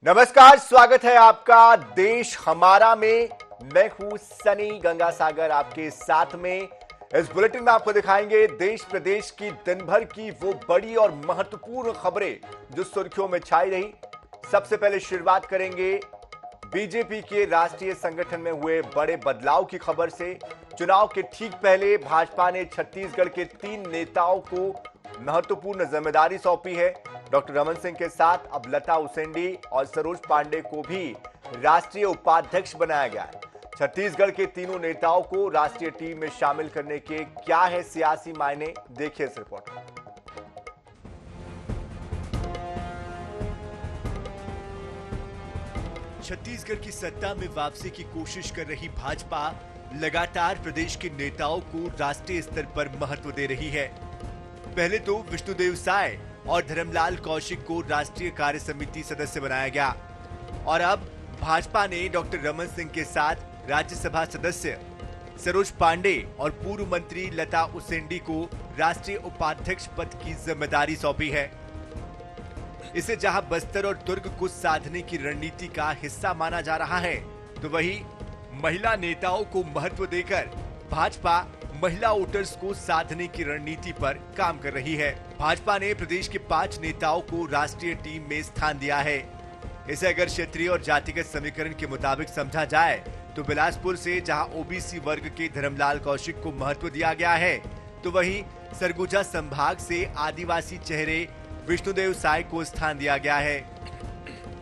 नमस्कार, स्वागत है आपका देश हमारा में। मैं हूं सनी गंगासागर आपके साथ में। इस बुलेटिन में आपको दिखाएंगे देश प्रदेश की दिन भर की वो बड़ी और महत्वपूर्ण खबरें जो सुर्खियों में छाई रही। सबसे पहले शुरुआत करेंगे बीजेपी के राष्ट्रीय संगठन में हुए बड़े बदलाव की खबर से। चुनाव के ठीक पहले भाजपा ने छत्तीसगढ़ के 3 नेताओं को महत्वपूर्ण जिम्मेदारी सौंपी है। डॉक्टर रमन सिंह के साथ अब लता उसेंडी और सरोज पांडे को भी राष्ट्रीय उपाध्यक्ष बनाया गया है। छत्तीसगढ़ के तीनों नेताओं को राष्ट्रीय टीम में शामिल करने के क्या है सियासी मायने, देखिए इस रिपोर्ट में। छत्तीसगढ़ की सत्ता में वापसी की कोशिश कर रही भाजपा लगातार प्रदेश के नेताओं को राष्ट्रीय स्तर पर महत्व दे रही है। पहले तो विष्णुदेव साय और धर्मलाल कौशिक को राष्ट्रीय कार्य समिति सदस्य बनाया गया और अब भाजपा ने डॉक्टर रमन सिंह के साथ राज्यसभा सदस्य सरोज पांडे और पूर्व मंत्री लता उसेंडी को राष्ट्रीय उपाध्यक्ष पद की जिम्मेदारी सौंपी है। इसे जहां बस्तर और दुर्ग को साधने की रणनीति का हिस्सा माना जा रहा है, तो वहीं महिला नेताओं को महत्व देकर भाजपा महिला वोटर्स को साधने की रणनीति पर काम कर रही है। भाजपा ने प्रदेश के 5 नेताओं को राष्ट्रीय टीम में स्थान दिया है। इसे अगर क्षेत्रीय और जातिगत समीकरण के मुताबिक समझा जाए तो बिलासपुर से जहां ओबीसी वर्ग के धर्मलाल कौशिक को महत्व दिया गया है, तो वहीं सरगुजा संभाग से आदिवासी चेहरे विष्णुदेव साय को स्थान दिया गया है।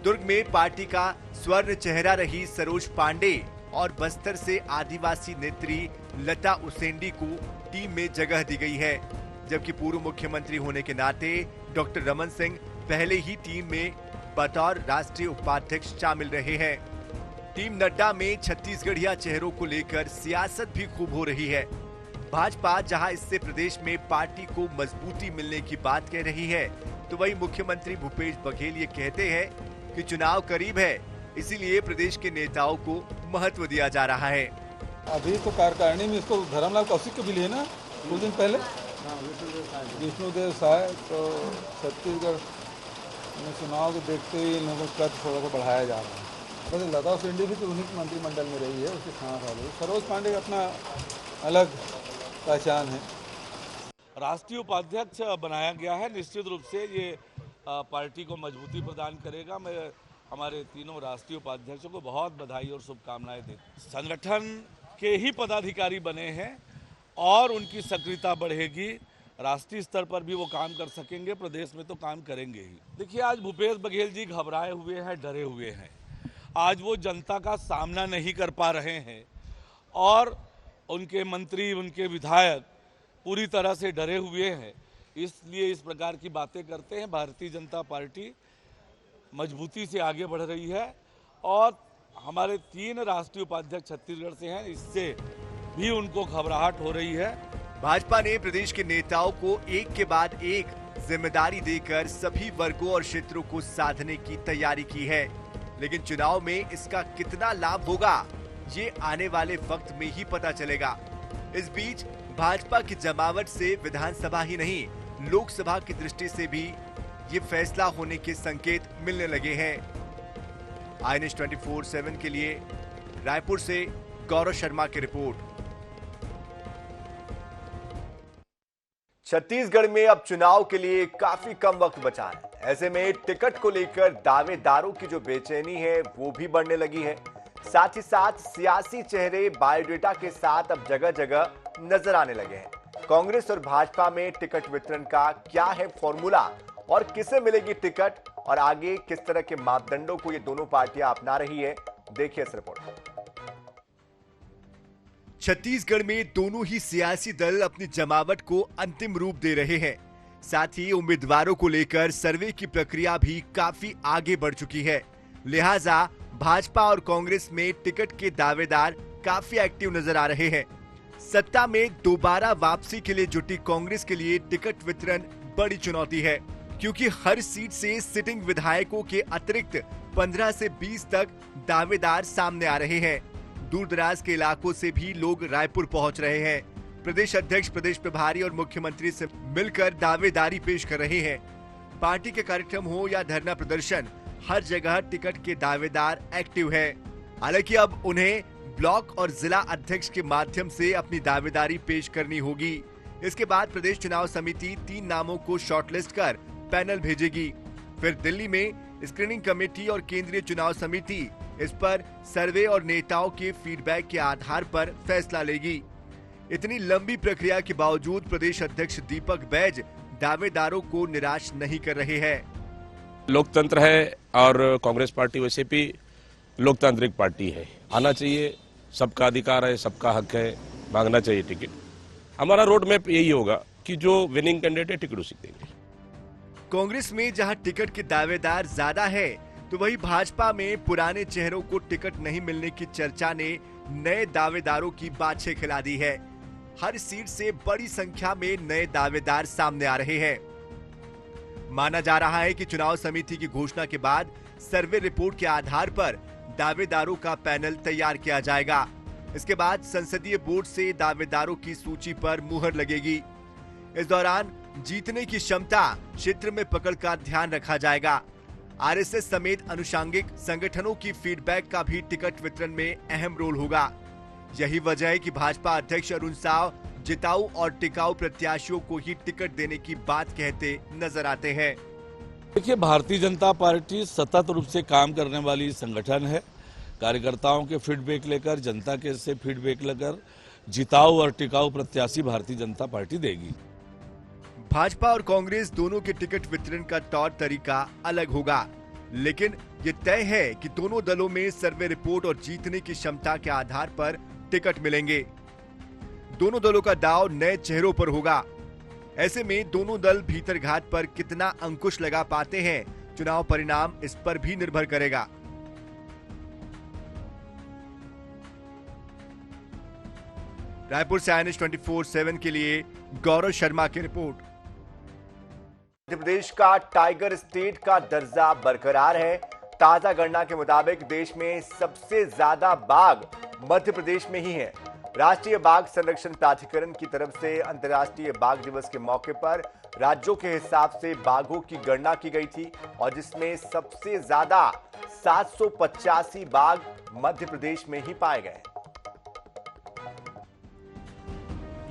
दुर्ग में पार्टी का स्वर्ण चेहरा रही सरोज पांडे और बस्तर से आदिवासी नेत्री लता उसेंडी को टीम में जगह दी गई है, जबकि पूर्व मुख्यमंत्री होने के नाते डॉक्टर रमन सिंह पहले ही टीम में बतौर राष्ट्रीय उपाध्यक्ष शामिल रहे हैं। टीम नड्डा में छत्तीसगढ़िया चेहरों को लेकर सियासत भी खूब हो रही है। भाजपा जहां इससे प्रदेश में पार्टी को मजबूती मिलने की बात कह रही है, तो वहीं मुख्यमंत्री भूपेश बघेल ये कहते हैं कि चुनाव करीब है, इसीलिए प्रदेश के नेताओं को महत्व दिया जा रहा है। अभी तो कार्यकारिणी में इसको धर्मलाल कौशिक को भी लिए ना कुछ दिन पहले, विष्णुदेव साय। तो छत्तीसगढ़ में चुनाव को देखते हुए इन लोगों का थोड़ा सा बढ़ाया जा रहा है। वैसे लता उसेंडी भी तो उन्हीं के मंत्रिमंडल में रही है, उसके साथ आ गई। सरोज पांडे का अपना अलग पहचान है। राष्ट्रीय उपाध्यक्ष बनाया गया है। निश्चित रूप से ये पार्टी को मजबूती प्रदान करेगा। मैं हमारे तीनों राष्ट्रीय उपाध्यक्षों को बहुत बधाई और शुभकामनाएं देता हूं। संगठन के ही पदाधिकारी बने हैं और उनकी सक्रियता बढ़ेगी। राष्ट्रीय स्तर पर भी वो काम कर सकेंगे, प्रदेश में तो काम करेंगे ही। देखिए, आज भूपेश बघेल जी घबराए हुए हैं, डरे हुए हैं। आज वो जनता का सामना नहीं कर पा रहे हैं और उनके मंत्री, उनके विधायक पूरी तरह से डरे हुए हैं, इसलिए इस प्रकार की बातें करते हैं। भारतीय जनता पार्टी मजबूती से आगे बढ़ रही है और हमारे 3 राष्ट्रीय उपाध्यक्ष छत्तीसगढ़ से हैं, इससे भी उनको घबराहट हो रही है। भाजपा ने प्रदेश के नेताओं को एक के बाद एक जिम्मेदारी देकर सभी वर्गों और क्षेत्रों को साधने की तैयारी की है, लेकिन चुनाव में इसका कितना लाभ होगा ये आने वाले वक्त में ही पता चलेगा। इस बीच भाजपा की जमावट से विधानसभा ही नहीं, लोकसभा की दृष्टि से भी ये फैसला होने के संकेत मिलने लगे हैं। INS 24/7 के लिए रायपुर से गौरव शर्मा की रिपोर्ट। छत्तीसगढ़ में अब चुनाव के लिए काफी कम वक्त बचा है। ऐसे में टिकट को लेकर दावेदारों की जो बेचैनी है वो भी बढ़ने लगी है। साथ ही साथ सियासी चेहरे बायोडेटा के साथ अब जगह जगह नजर आने लगे हैं। कांग्रेस और भाजपा में टिकट वितरण का क्या है फॉर्मूला और किसे मिलेगी टिकट और आगे किस तरह के मापदंडों को ये दोनों पार्टियां अपना रही है, देखिए इस रिपोर्ट में। छत्तीसगढ़ में दोनों ही सियासी दल अपनी जमावट को अंतिम रूप दे रहे हैं। साथ ही उम्मीदवारों को लेकर सर्वे की प्रक्रिया भी काफी आगे बढ़ चुकी है। लिहाजा भाजपा और कांग्रेस में टिकट के दावेदार काफी एक्टिव नजर आ रहे हैं। सत्ता में दोबारा वापसी के लिए जुटी कांग्रेस के लिए टिकट वितरण बड़ी चुनौती है, क्योंकि हर सीट से सिटिंग विधायकों के अतिरिक्त 15 से 20 तक दावेदार सामने आ रहे हैं। दूर दराज के इलाकों से भी लोग रायपुर पहुंच रहे हैं। प्रदेश अध्यक्ष, प्रदेश प्रभारी और मुख्यमंत्री से मिलकर दावेदारी पेश कर रहे हैं। पार्टी के कार्यक्रम हो या धरना प्रदर्शन, हर जगह टिकट के दावेदार एक्टिव है। हालांकि अब उन्हें ब्लॉक और जिला अध्यक्ष के माध्यम से अपनी दावेदारी पेश करनी होगी। इसके बाद प्रदेश चुनाव समिति 3 नामों को शॉर्टलिस्ट कर पैनल भेजेगी। फिर दिल्ली में स्क्रीनिंग कमेटी और केंद्रीय चुनाव समिति इस पर सर्वे और नेताओं के फीडबैक के आधार पर फैसला लेगी। इतनी लंबी प्रक्रिया के बावजूद प्रदेश अध्यक्ष दीपक बैज दावेदारों को निराश नहीं कर रहे हैं। लोकतंत्र है और कांग्रेस पार्टी वैसे भी लोकतांत्रिक पार्टी है। आना चाहिए, सबका अधिकार है, सबका हक है, मांगना चाहिए टिकट। हमारा रोड मैप यही होगा कि जो विनिंग कैंडिडेट है टिकट उसी देंगे। कांग्रेस में जहां टिकट के दावेदार ज्यादा है, तो वहीं भाजपा में पुराने चेहरों को टिकट नहीं मिलने की चर्चा ने नए दावेदारों की बाछें खिला दी है। हर सीट से बड़ी संख्या में नए दावेदार सामने आ रहे हैं। माना जा रहा है कि चुनाव समिति की घोषणा के बाद सर्वे रिपोर्ट के आधार पर दावेदारों का पैनल तैयार किया जाएगा। इसके बाद संसदीय बोर्ड से दावेदारों की सूची पर मुहर लगेगी। इस दौरान जीतने की क्षमता, क्षेत्र में पकड़ का ध्यान रखा जाएगा। आरएसएस समेत अनुषंगिक संगठनों की फीडबैक का भी टिकट वितरण में अहम रोल होगा। यही वजह है कि भाजपा अध्यक्ष अरुण साव जिताऊ और टिकाऊ प्रत्याशियों को ही टिकट देने की बात कहते नजर आते हैं। देखिए, भारतीय जनता पार्टी सतत रूप से काम करने वाली संगठन है। कार्यकर्ताओं के फीडबैक लेकर, जनता के से फीडबैक लेकर जिताऊ और टिकाऊ प्रत्याशी भारतीय जनता पार्टी देगी। भाजपा और कांग्रेस दोनों के टिकट वितरण का तौर तरीका अलग होगा, लेकिन ये तय है कि दोनों दलों में सर्वे रिपोर्ट और जीतने की क्षमता के आधार पर टिकट मिलेंगे। दोनों दलों का दांव नए चेहरों पर होगा। ऐसे में दोनों दल भीतरघात पर कितना अंकुश लगा पाते हैं, चुनाव परिणाम इस पर भी निर्भर करेगा। रायपुर से INS 24/7 के लिए गौरव शर्मा की रिपोर्ट। मध्य प्रदेश का टाइगर स्टेट का दर्जा बरकरार है। ताजा गणना के मुताबिक देश में सबसे ज्यादा बाघ मध्य प्रदेश में ही है। राष्ट्रीय बाघ संरक्षण प्राधिकरण की तरफ से अंतर्राष्ट्रीय बाघ दिवस के मौके पर राज्यों के हिसाब से बाघों की गणना की गई थी और जिसमें सबसे ज्यादा 785 बाघ मध्य प्रदेश में ही पाए गए।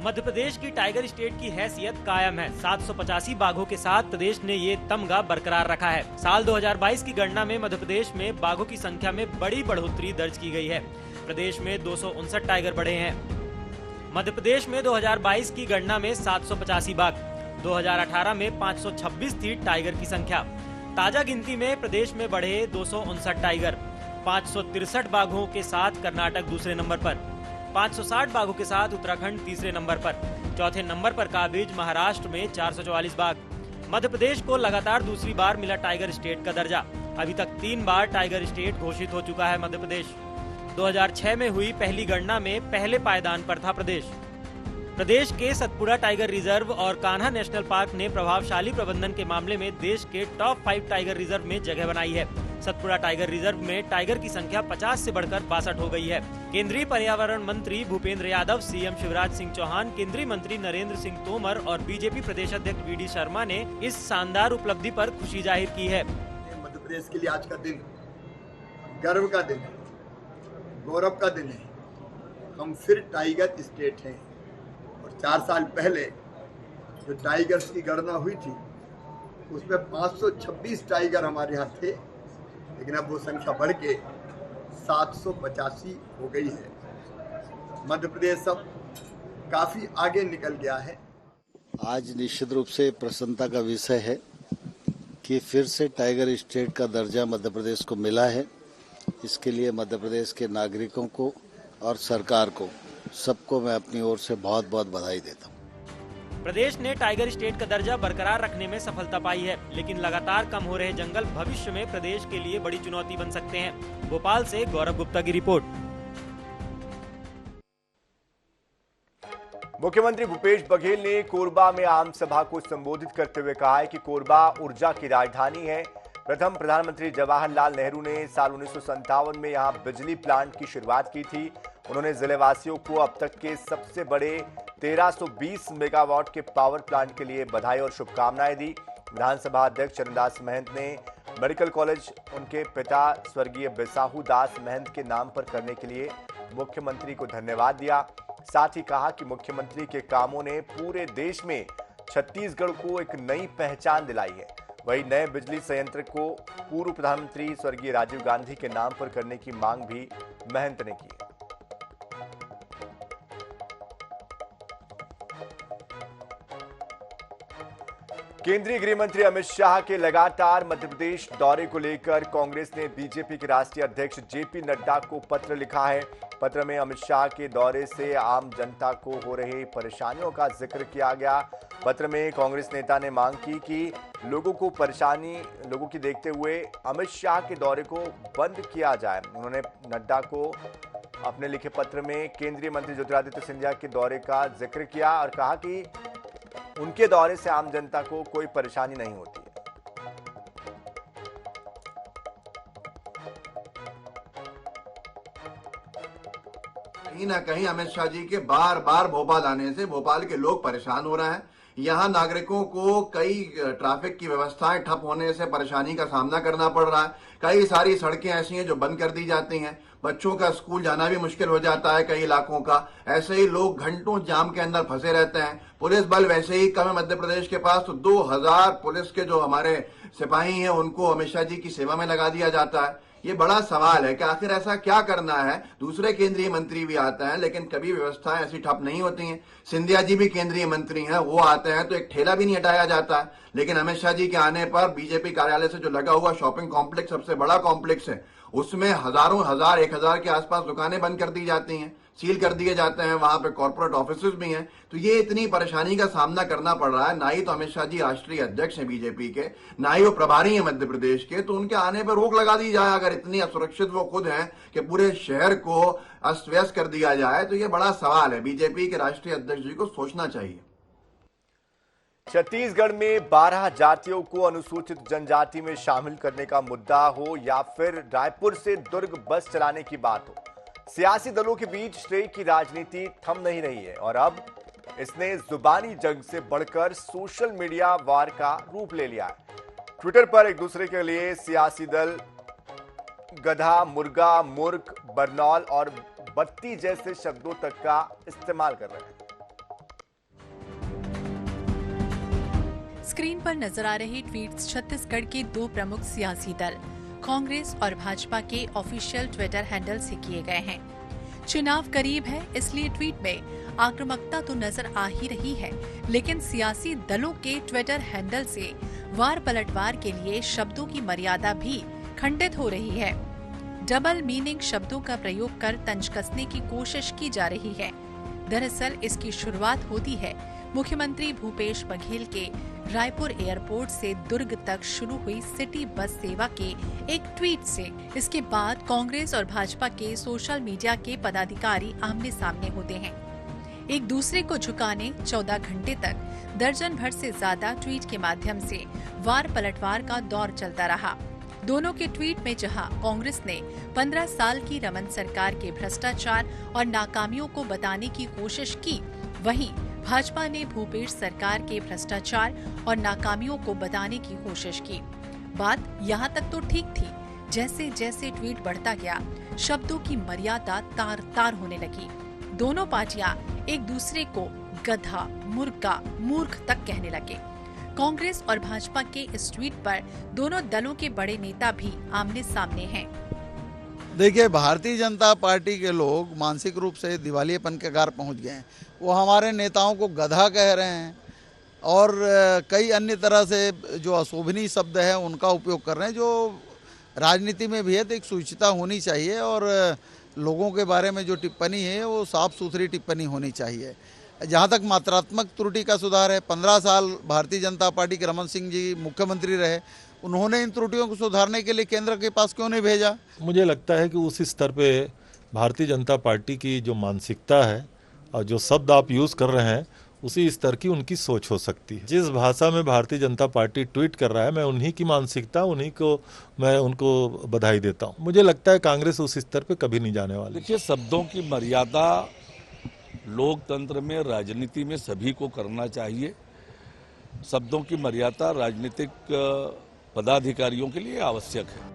मध्य प्रदेश की टाइगर स्टेट की हैसियत कायम है। 785 बाघों के साथ प्रदेश ने ये तमगा बरकरार रखा है। साल 2022 की गणना में मध्य प्रदेश में बाघों की संख्या में बड़ी बढ़ोतरी दर्ज की गई है। प्रदेश में 259 टाइगर बढ़े हैं। मध्य प्रदेश में 2022 की गणना में 785 बाघ, 2018 में 526 थी टाइगर की संख्या। ताजा गिनती में प्रदेश में बढ़े 259 टाइगर। 563 बाघों के साथ कर्नाटक दूसरे नंबर पर, 560 बाघों के साथ उत्तराखंड तीसरे नंबर पर, चौथे नंबर पर काबिज महाराष्ट्र में 444 बाघ। मध्य प्रदेश को लगातार दूसरी बार मिला टाइगर स्टेट का दर्जा। अभी तक 3 बार टाइगर स्टेट घोषित हो चुका है मध्य प्रदेश। 2006 में हुई पहली गणना में पहले पायदान पर था प्रदेश। प्रदेश के सतपुड़ा टाइगर रिजर्व और कान्हा नेशनल पार्क ने प्रभावशाली प्रबंधन के मामले में देश के टॉप 5 टाइगर रिजर्व में जगह बनाई है। सतपुड़ा टाइगर रिजर्व में टाइगर की संख्या 50 से बढ़कर 62 हो गई है। केंद्रीय पर्यावरण मंत्री भूपेंद्र यादव, सीएम शिवराज सिंह चौहान, केंद्रीय मंत्री नरेंद्र सिंह तोमर और बीजेपी प्रदेश अध्यक्ष वी.डी. शर्मा ने इस शानदार उपलब्धि पर खुशी जाहिर की है। मध्य प्रदेश के लिए आज का दिन गर्व का दिन है, गौरव का दिन है। हम फिर टाइगर स्टेट हैं और 4 साल पहले जो टाइगर्स की गणना हुई थी उसमें 526 टाइगर हमारे यहाँ थे, लेकिन अब वो संख्या बढ़ के 785 हो गई है। मध्य प्रदेश अब काफ़ी आगे निकल गया है। आज निश्चित रूप से प्रसन्नता का विषय है कि फिर से टाइगर स्टेट का दर्जा मध्य प्रदेश को मिला है। इसके लिए मध्य प्रदेश के नागरिकों को और सरकार को, सबको मैं अपनी ओर से बहुत बहुत बधाई देता हूँ। प्रदेश ने टाइगर स्टेट का दर्जा बरकरार रखने में सफलता पाई है, लेकिन लगातार कम हो रहे जंगल भविष्य में प्रदेश के लिए बड़ी चुनौती बन सकते हैं। भोपाल से गौरव गुप्ता की रिपोर्ट। मुख्यमंत्री भूपेश बघेल ने कोरबा में आम सभा को संबोधित करते हुए कहा है कि कोरबा ऊर्जा की राजधानी है। प्रथम प्रधानमंत्री जवाहरलाल नेहरू ने साल 1957 में यहां बिजली प्लांट की शुरुआत की थी। उन्होंने जिलेवासियों को अब तक के सबसे बड़े 1320 मेगावाट के पावर प्लांट के लिए बधाई और शुभकामनाएं दी। विधानसभा अध्यक्ष चरणदास महंत ने मेडिकल कॉलेज उनके पिता स्वर्गीय बिसाहू दास महंत के नाम पर करने के लिए मुख्यमंत्री को धन्यवाद दिया। साथ ही कहा कि मुख्यमंत्री के कामों ने पूरे देश में छत्तीसगढ़ को एक नई पहचान दिलाई है। वहीं नए बिजली संयंत्र को पूर्व प्रधानमंत्री स्वर्गीय राजीव गांधी के नाम पर करने की मांग भी महंत ने की। केंद्रीय गृह मंत्री अमित शाह के लगातार मध्य प्रदेश दौरे को लेकर कांग्रेस ने बीजेपी के राष्ट्रीय अध्यक्ष जेपी नड्डा को पत्र लिखा है। पत्र में अमित शाह के दौरे से आम जनता को हो रही परेशानियों का जिक्र किया गया। पत्र में कांग्रेस नेता ने मांग की कि लोगों की देखते हुए अमित शाह के दौरे को बंद किया जाए। उन्होंने नड्डा को अपने लिखे पत्र में केंद्रीय मंत्री ज्योतिरादित्य सिंधिया के दौरे का जिक्र किया और कहा कि उनके दौरे से आम जनता को कोई परेशानी नहीं होती है। कहीं ना कहीं अमित शाह जी के बार बार भोपाल आने से भोपाल के लोग परेशान हो रहे हैं। यहाँ नागरिकों को कई ट्रैफिक की व्यवस्थाएं ठप होने से परेशानी का सामना करना पड़ रहा है। कई सारी सड़कें ऐसी हैं जो बंद कर दी जाती हैं। बच्चों का स्कूल जाना भी मुश्किल हो जाता है कई इलाकों का। ऐसे ही लोग घंटों जाम के अंदर फंसे रहते हैं। पुलिस बल वैसे ही कम है मध्य प्रदेश के पास, तो 2000 पुलिस के जो हमारे सिपाही हैं उनको अमित शाह जी की सेवा में लगा दिया जाता है। ये बड़ा सवाल है कि आखिर ऐसा क्या करना है। दूसरे केंद्रीय मंत्री भी आते हैं लेकिन कभी व्यवस्थाएं ऐसी ठप नहीं होती हैं। सिंधिया जी भी केंद्रीय मंत्री हैं, वो आते हैं तो एक ठेला भी नहीं हटाया जाता है। लेकिन अमित शाह जी के आने पर बीजेपी कार्यालय से जो लगा हुआ शॉपिंग कॉम्प्लेक्स सबसे बड़ा कॉम्प्लेक्स है, उसमें हजारों 1000 के आसपास दुकानें बंद कर दी जाती हैं, सील कर दिए जाते हैं। वहां पे कॉर्पोरेट ऑफिसेज भी हैं। तो ये इतनी परेशानी का सामना करना पड़ रहा है। ना ही तो अमित शाह जी राष्ट्रीय अध्यक्ष हैं बीजेपी के, ना ही वो प्रभारी हैं मध्य प्रदेश के। तो उनके आने पर रोक लगा दी जाए। अगर इतनी असुरक्षित वो खुद हैं कि पूरे शहर को अस्त व्यस्त कर दिया जाए, तो ये बड़ा सवाल है। बीजेपी के राष्ट्रीय अध्यक्ष जी को सोचना चाहिए। छत्तीसगढ़ में 12 जातियों को अनुसूचित जनजाति में शामिल करने का मुद्दा हो या फिर रायपुर से दुर्ग बस चलाने की बात हो, सियासी दलों के बीच श्रेय की राजनीति थम नहीं रही है और अब इसने जुबानी जंग से बढ़कर सोशल मीडिया वार का रूप ले लिया है। ट्विटर पर एक दूसरे के लिए सियासी दल गधा, मुर्गा, मूर्ख, बरनौल और बत्ती जैसे शब्दों तक का इस्तेमाल कर रहे हैं। स्क्रीन पर नजर आ रहे ट्वीट्स छत्तीसगढ़ के दो प्रमुख सियासी दल कांग्रेस और भाजपा के ऑफिशियल ट्विटर हैंडल से किए गए हैं। चुनाव करीब है, इसलिए ट्वीट में आक्रामकता तो नजर आ ही रही है, लेकिन सियासी दलों के ट्विटर हैंडल से वार पलटवार के लिए शब्दों की मर्यादा भी खंडित हो रही है। डबल मीनिंग शब्दों का प्रयोग कर तंज कसने की कोशिश की जा रही है। दरअसल इसकी शुरुआत होती है मुख्यमंत्री भूपेश बघेल के रायपुर एयरपोर्ट से दुर्ग तक शुरू हुई सिटी बस सेवा के एक ट्वीट से। इसके बाद कांग्रेस और भाजपा के सोशल मीडिया के पदाधिकारी आमने सामने होते हैं। एक दूसरे को झुकाने 14 घंटे तक दर्जन भर से ज्यादा ट्वीट के माध्यम से वार पलटवार का दौर चलता रहा। दोनों के ट्वीट में जहां कांग्रेस ने 15 साल की रमन सरकार के भ्रष्टाचार और नाकामियों को बताने की कोशिश की, वहीं भाजपा ने भूपेश सरकार के भ्रष्टाचार और नाकामियों को बताने की कोशिश की। बात यहाँ तक तो ठीक थी, जैसे जैसे ट्वीट बढ़ता गया शब्दों की मर्यादा तार तार होने लगी। दोनों पार्टियां एक दूसरे को गधा, मुर्गा, मूर्ख तक कहने लगे। कांग्रेस और भाजपा के इस ट्वीट पर दोनों दलों के बड़े नेता भी आमने सामने हैं। देखिए, भारतीय जनता पार्टी के लोग मानसिक रूप से दिवालियेपन के कगार पहुंच गए हैं। वो हमारे नेताओं को गधा कह रहे हैं और कई अन्य तरह से जो अशोभनीय शब्द है उनका उपयोग कर रहे हैं, जो राजनीति में भी है। तो एक सूचिता होनी चाहिए और लोगों के बारे में जो टिप्पणी है वो साफ सुथरी टिप्पणी होनी चाहिए। जहाँ तक मात्रात्मक त्रुटि का सुधार है, 15 साल भारतीय जनता पार्टी के रमन सिंह जी मुख्यमंत्री रहे, उन्होंने इन त्रुटियों को सुधारने के लिए केंद्र के पास क्यों नहीं भेजा? मुझे लगता है कि उस स्तर पे भारतीय जनता पार्टी की जो मानसिकता है और जो शब्द आप यूज़ कर रहे हैं उसी स्तर की उनकी सोच हो सकती है। जिस भाषा में भारतीय जनता पार्टी ट्वीट कर रहा है, मैं उन्हीं की मानसिकता, उन्हीं को मैं उनको बधाई देता हूँ। मुझे लगता है कांग्रेस उस स्तर पे कभी नहीं जाने वाली। देखिए, शब्दों की मर्यादा लोकतंत्र में, राजनीति में सभी को करना चाहिए। शब्दों की मर्यादा राजनीतिक पदाधिकारियों के लिए आवश्यक है।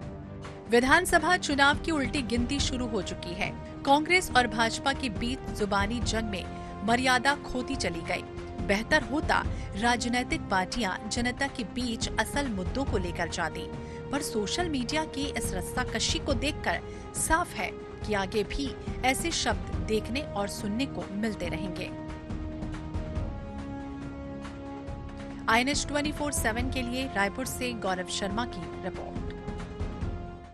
विधानसभा चुनाव की उल्टी गिनती शुरू हो चुकी है। कांग्रेस और भाजपा के बीच जुबानी जंग में मर्यादा खोती चली गई। बेहतर होता राजनीतिक पार्टियां जनता के बीच असल मुद्दों को लेकर जाती, पर सोशल मीडिया की इस रस्साकशी को देखकर साफ है कि आगे भी ऐसे शब्द देखने और सुनने को मिलते रहेंगे। INH 24/7 के लिए रायपुर से गौरव शर्मा की रिपोर्ट।